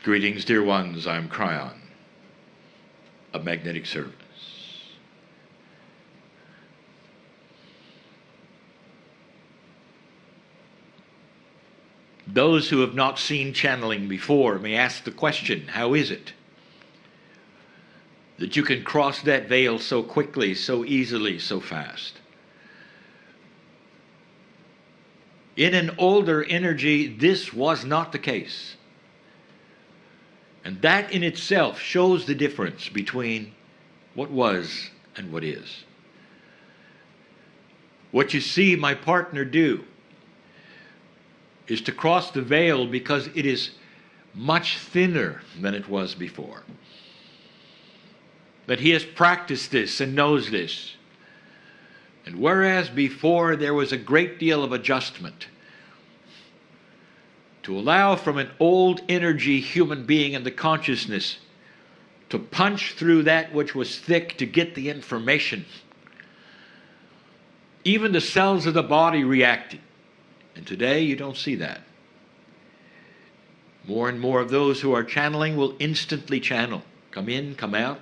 Greetings, dear ones. I'm Kryon of Magnetic Service. Those who have not seen channeling before may ask the question, how is it that you can cross that veil so quickly, so easily, so fast? In an older energy, this was not the case. And that in itself shows the difference between what was and what is. What you see my partner do is to cross the veil because it is much thinner than it was before. That he has practiced this and knows this. And whereas before there was a great deal of adjustment to allow from an old energy human being in the consciousness to punch through that which was thick to get the information. Even the cells of the body reacted. And today you don't see that. More and more of those who are channeling will instantly channel. Come in, come out.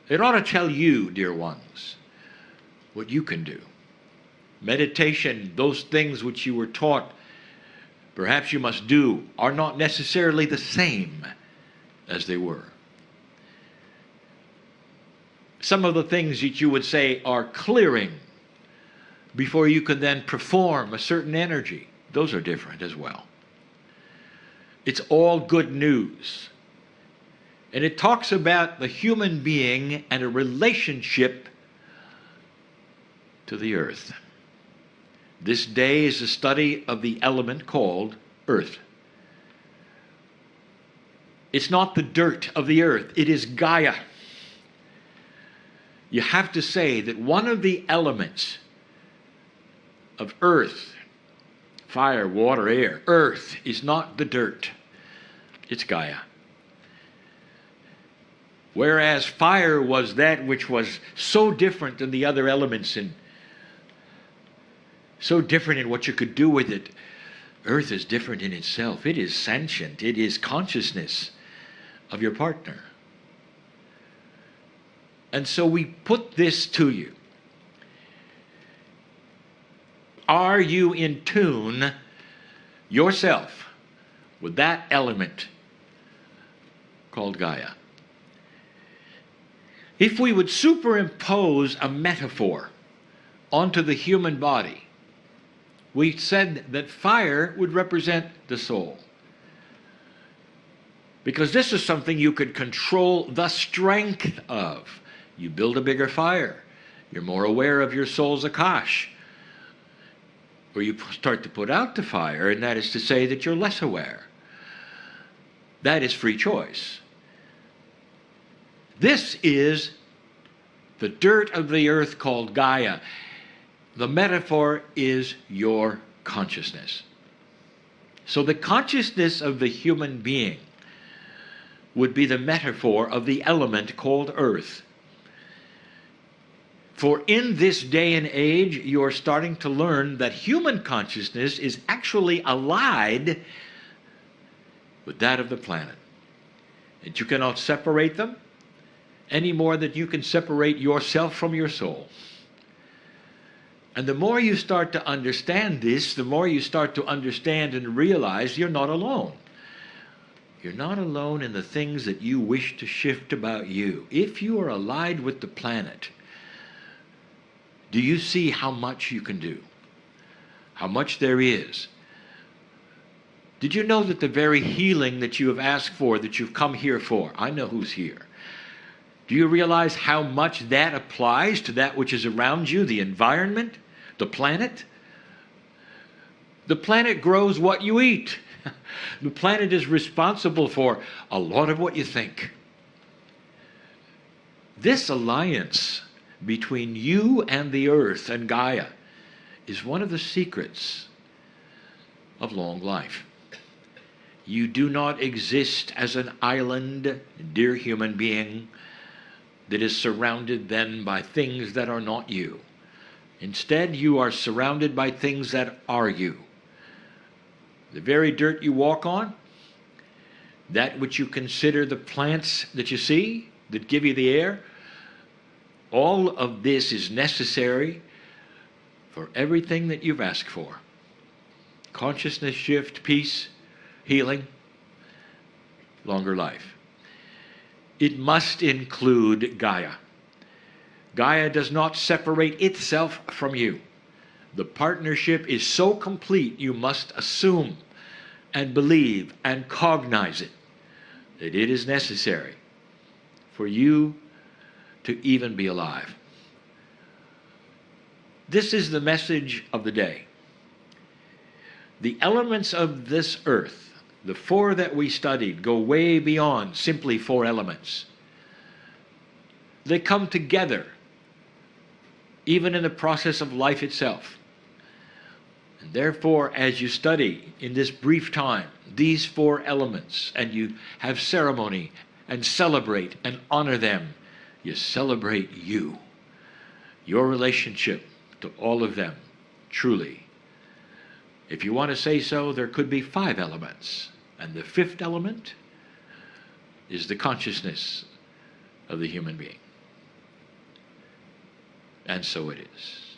It ought to tell you, dear ones, what you can do. Meditation, those things which you were taught perhaps you must do, are not necessarily the same as they were. Some of the things that you would say are clearing before you can then perform a certain energy, those are different as well. It's all good news. And it talks about the human being and a relationship to the earth. This day is a study of the element called earth. It's not the dirt of the earth, it is Gaia. You have to say that one of the elements of earth, fire, water, air, earth is not the dirt, it's Gaia. Whereas fire was that which was so different than the other elements and so different in what you could do with it, earth is different in itself. It is sentient. It is consciousness of your partner. And so we put this to you. Are you in tune yourself with that element called Gaia? If we would superimpose a metaphor onto the human body, we said that fire would represent the soul. Because this is something you could control the strength of. You build a bigger fire. You're more aware of your soul's akash. Or you start to put out the fire, and that is to say that you're less aware. That is free choice. This is the dirt of the earth called Gaia. The metaphor is your consciousness. So the consciousness of the human being would be the metaphor of the element called earth. For in this day and age, you're starting to learn that human consciousness is actually allied with that of the planet. And you cannot separate them any more than you can separate yourself from your soul. And the more you start to understand this, the more you start to understand and realize you're not alone. You're not alone in the things that you wish to shift about you. If you are allied with the planet, do you see how much you can do? How much there is? Did you know that the very healing that you have asked for, that you've come here for, I know who's here. Do you realize how much that applies to that which is around you, the environment, the planet? The planet grows what you eat. The planet is responsible for a lot of what you think. This alliance between you and the earth and Gaia is one of the secrets of long life. You do not exist as an island, dear human being, that is surrounded then by things that are not you. Instead, you are surrounded by things that are you. The very dirt you walk on, that which you consider the plants that you see, that give you the air, all of this is necessary for everything that you've asked for. Consciousness shift, peace, healing, longer life. It must include Gaia. Gaia does not separate itself from you. The partnership is so complete, you must assume and believe and cognize it, that it is necessary for you to even be alive. This is the message of the day. The elements of this earth, the four that we studied, go way beyond simply four elements. They come together, even in the process of life itself. And therefore, as you study in this brief time these four elements, and you have ceremony and celebrate and honor them, you celebrate you, your relationship to all of them, truly. If you want to say so, there could be 5 elements, and the 5th element is the consciousness of the human being. And so it is.